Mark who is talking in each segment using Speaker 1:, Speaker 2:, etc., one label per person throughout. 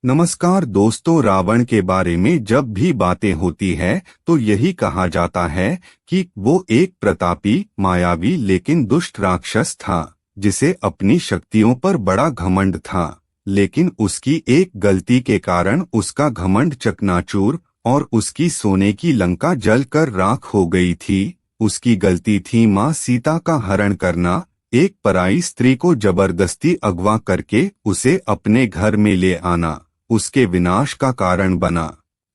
Speaker 1: नमस्कार दोस्तों, रावण के बारे में जब भी बातें होती है तो यही कहा जाता है कि वो एक प्रतापी, मायावी लेकिन दुष्ट राक्षस था जिसे अपनी शक्तियों पर बड़ा घमंड था। लेकिन उसकी एक गलती के कारण उसका घमंड चकनाचूर और उसकी सोने की लंका जलकर राख हो गई थी। उसकी गलती थी माँ सीता का हरण करना, एक पराई स्त्री को जबरदस्ती अगवा करके उसे अपने घर में ले आना उसके विनाश का कारण बना।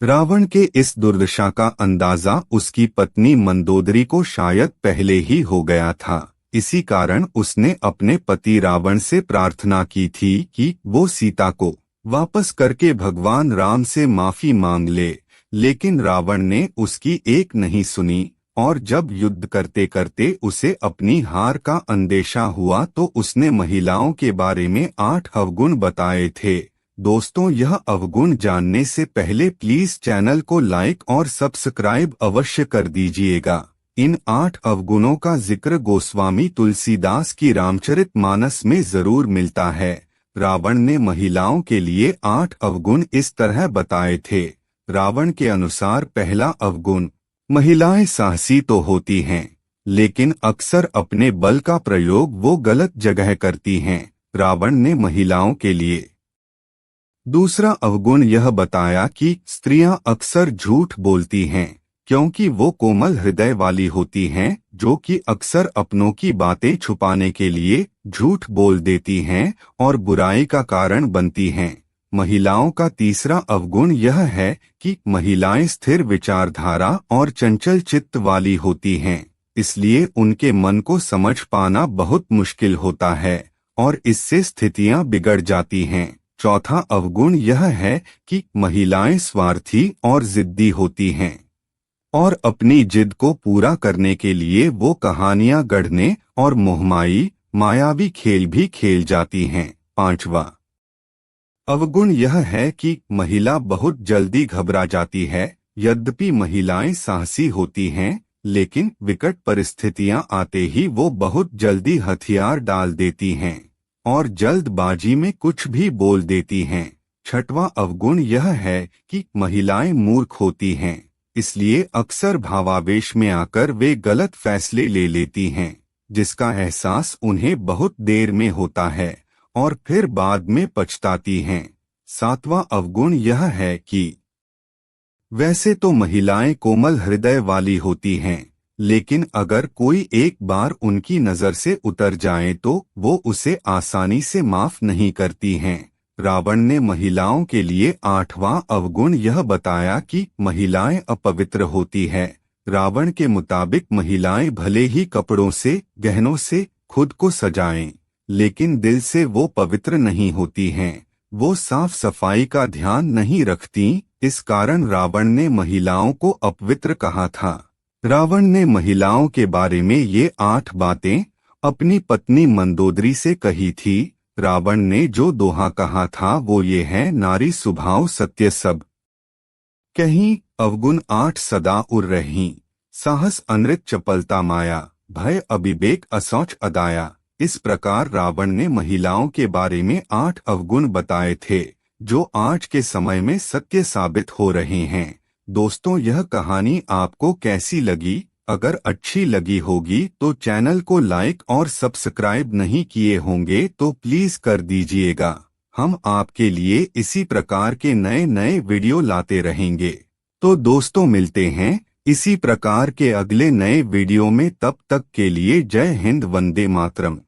Speaker 1: रावण के इस दुर्दशा का अंदाजा उसकी पत्नी मंदोदरी को शायद पहले ही हो गया था। इसी कारण उसने अपने पति रावण से प्रार्थना की थी कि वो सीता को वापस करके भगवान राम से माफी मांग ले। लेकिन रावण ने उसकी एक नहीं सुनी और जब युद्ध करते करते उसे अपनी हार का अंदेशा हुआ तो उसने महिलाओं के बारे में 8 अवगुण बताए थे। दोस्तों, यह अवगुण जानने से पहले प्लीज चैनल को लाइक और सब्सक्राइब अवश्य कर दीजिएगा। इन 8 अवगुणों का जिक्र गोस्वामी तुलसीदास की रामचरितमानस में जरूर मिलता है। रावण ने महिलाओं के लिए 8 अवगुण इस तरह बताए थे। रावण के अनुसार पहला अवगुण, महिलाएं साहसी तो होती हैं, लेकिन अक्सर अपने बल का प्रयोग वो गलत जगह करती हैं। रावण ने महिलाओं के लिए दूसरा अवगुण यह बताया कि स्त्रियां अक्सर झूठ बोलती हैं क्योंकि वो कोमल हृदय वाली होती हैं, जो कि अक्सर अपनों की बातें छुपाने के लिए झूठ बोल देती हैं और बुराई का कारण बनती हैं। महिलाओं का तीसरा अवगुण यह है कि महिलाएं स्थिर विचारधारा और चंचल चित्त वाली होती हैं, इसलिए उनके मन को समझ पाना बहुत मुश्किल होता है और इससे स्थितियां बिगड़ जाती हैं। चौथा अवगुण यह है कि महिलाएं स्वार्थी और जिद्दी होती हैं और अपनी जिद को पूरा करने के लिए वो कहानियां गढ़ने और मोहमाई मायावी खेल भी खेल जाती हैं। पांचवा अवगुण यह है कि महिला बहुत जल्दी घबरा जाती है। यद्यपि महिलाएं साहसी होती हैं, लेकिन विकट परिस्थितियां आते ही वो बहुत जल्दी हथियार डाल देती हैं और जल्दबाजी में कुछ भी बोल देती हैं। छठवां अवगुण यह है कि महिलाएं मूर्ख होती हैं, इसलिए अक्सर भावावेश में आकर वे गलत फैसले ले लेती हैं, जिसका एहसास उन्हें बहुत देर में होता है और फिर बाद में पछताती हैं। सातवां अवगुण यह है कि वैसे तो महिलाएं कोमल हृदय वाली होती हैं, लेकिन अगर कोई एक बार उनकी नजर से उतर जाए तो वो उसे आसानी से माफ नहीं करती हैं। रावण ने महिलाओं के लिए 8वां अवगुण यह बताया कि महिलाएं अपवित्र होती है। रावण के मुताबिक महिलाएं भले ही कपड़ों से, गहनों से खुद को सजाएं, लेकिन दिल से वो पवित्र नहीं होती हैं। वो साफ सफाई का ध्यान नहीं रखती, इस कारण रावण ने महिलाओं को अपवित्र कहा था। रावण ने महिलाओं के बारे में ये 8 बातें अपनी पत्नी मंदोदरी से कही थी। रावण ने जो दोहा कहा था वो ये है, नारी स्वभाव सत्य सब कहीं, अवगुण 8 सदा उर रहीं, साहस अनृत चपलता माया, भय अविवेक असौच अदाया। इस प्रकार रावण ने महिलाओं के बारे में 8 अवगुण बताए थे, जो आज के समय में सत्य साबित हो रहे हैं। दोस्तों, यह कहानी आपको कैसी लगी? अगर अच्छी लगी होगी तो चैनल को लाइक और सब्सक्राइब नहीं किए होंगे तो प्लीज कर दीजिएगा। हम आपके लिए इसी प्रकार के नए नए वीडियो लाते रहेंगे। तो दोस्तों, मिलते हैं इसी प्रकार के अगले नए वीडियो में। तब तक के लिए जय हिंद, वंदे मातरम।